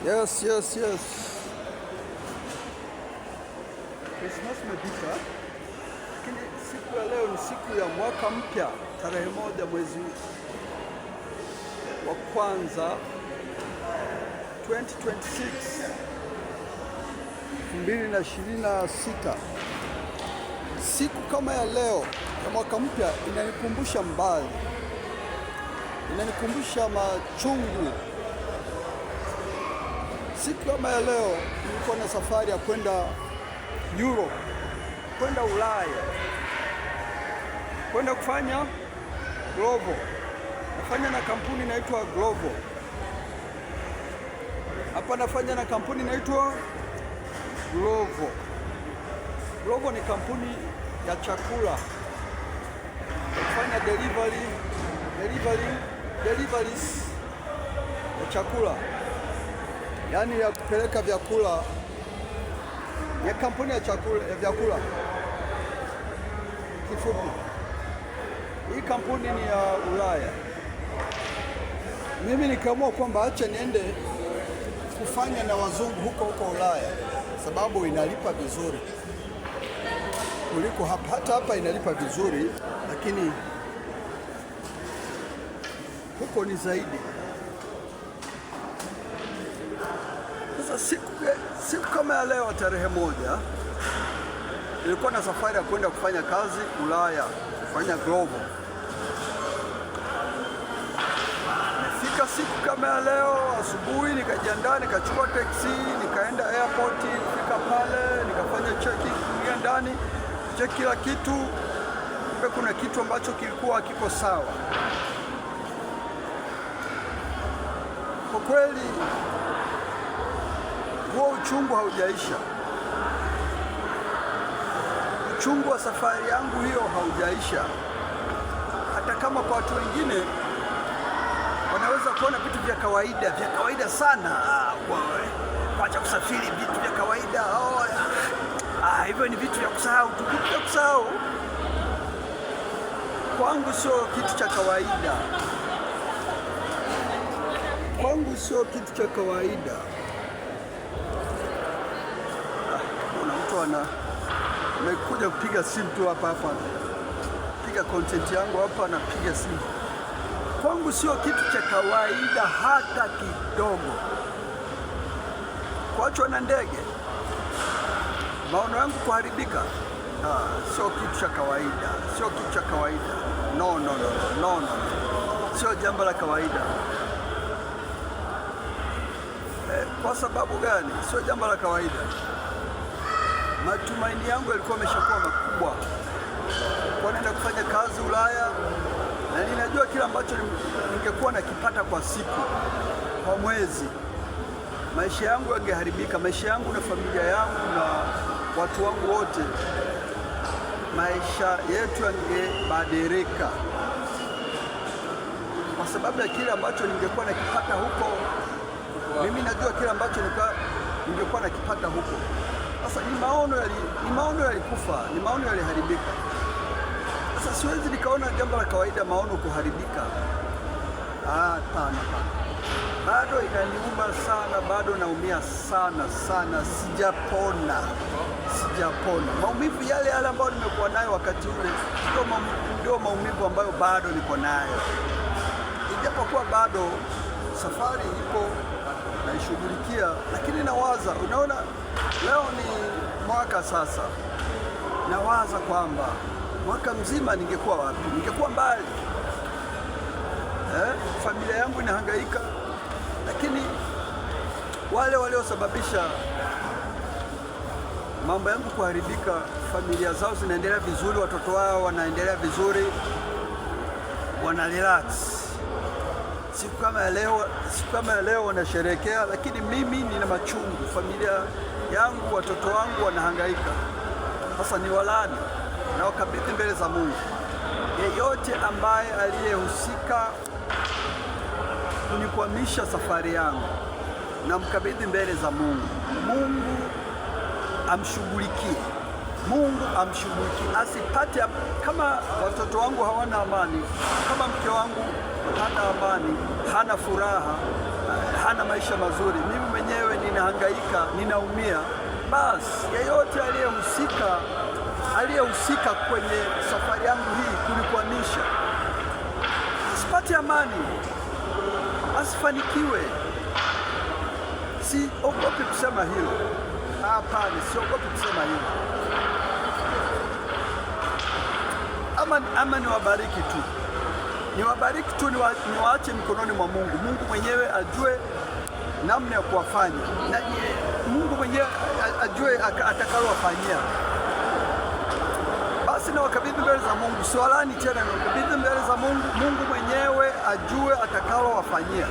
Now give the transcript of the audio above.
Yes. Krismasi imepita, lakini siku ya leo ni siku ya mwaka mpya, tarehe 1 mwezi wa kwanza 2026 2026. Siku kama ya leo ya mwaka mpya inanikumbusha mbali, inanikumbusha machungu. Siku kama ya leo nilikuwa na safari ya kwenda Europe, kwenda Ulaya, kwenda kufanya Glovo. Nafanya na kampuni inaitwa Glovo. Hapa nafanya na kampuni inaitwa Glovo. Glovo ni kampuni ya chakula, kufanya deliveries ya chakula, yaani ya kupeleka vyakula, ya kampuni ya chakula, ya vyakula kifupi. Hii kampuni ni ya Ulaya. Mimi nikaamua kwamba acha niende kufanya na wazungu huko Ulaya, sababu inalipa vizuri kuliko hapa. Hata hapa inalipa vizuri, lakini huko ni zaidi. Sasa siku kama ya leo tarehe 1 nilikuwa na safari ya kwenda kufanya kazi Ulaya, kufanya Glovo. Nifika siku kama ya leo asubuhi, nikajiandaa, nikachukua taxi, nikaenda airport. Nifika pale nikafanya checking, kuingia ndani, check kila kitu. Kumbe kuna kitu ambacho kilikuwa kiko sawa. Kwa kweli huo uchungu haujaisha. Uchungu wa safari yangu hiyo haujaisha. Hata kama kwa watu wengine wanaweza kuona vitu vya kawaida sana, kuacha kusafiri, vitu vya kawaida, hivyo ni vitu vya kusahau tu, vitu vya kusahau. Kwangu sio kitu cha kawaida, kwangu sio kitu cha kawaida. Kuna mtu amekuja kupiga simu tu hapa, piga content yangu hapa, anapiga simu. Kwangu sio kitu cha kawaida hata kidogo. Kuachwa na ndege, maono yangu kuharibika, sio kitu cha kawaida, sio kitu cha kawaida. No, sio jambo la kawaida. Kwa sababu gani sio jambo la kawaida? Matumaini yangu yalikuwa yameshakuwa makubwa kwa naenda kufanya kazi Ulaya, na ninajua kila ambacho ningekuwa nakipata kwa siku, kwa mwezi, maisha yangu yangeharibika, maisha yangu na familia yangu na watu wangu wote, maisha yetu yangebadilika kwa sababu ya kile ambacho ningekuwa nakipata huko. Mimi najua kile ambacho ningekuwa nakipata huko. Sasa ni maono yalikufa, ni maono yaliharibika. Sasa siwezi nikaona jambo la kawaida maono kuharibika. Hapana. Bado inaniuma sana, bado naumia sana, sijapona. Maumivu yale ambayo nimekuwa nayo wakati ule ndio maumivu ambayo bado niko nayo. Ijapokuwa bado safari ipo naishughulikia, lakini nawaza, unaona, leo ni mwaka sasa, nawaza kwamba mwaka mzima ningekuwa wapi? Ningekuwa mbali, familia yangu inahangaika, lakini wale waliosababisha mambo yangu kuharibika, familia zao zinaendelea vizuri, watoto wao wanaendelea vizuri, wana relax. Siku kama ya leo wanasherehekea, lakini mimi nina machungu. Familia yangu, watoto wangu wanahangaika. Sasa ni walani na wakabidhi mbele za Mungu. Yeyote ambaye aliyehusika kunikwamisha safari yangu, na mkabidhi mbele za Mungu. Mungu amshughulikie, asipate. Kama watoto wangu hawana amani, kama mke wangu hana amani, hana furaha, hana maisha mazuri, mimi mwenyewe ninahangaika, ninaumia, basi yeyote aliyehusika kwenye safari yangu hii kunikwamisha, asipate amani, asifanikiwe. Siogopi kusema hilo. Hapana, siogopi kusema hilo. Ama niwabariki tu, niwaache mikononi mwa Mungu. Mungu mwenyewe ajue namna ya kuwafanya, na Mungu mwenyewe ajue atakalowafanyia. Basi nawakabidhi mbele za Mungu, swalani tena, nawakabidhi mbele za Mungu. Mungu mwenyewe ajue atakalowafanyia.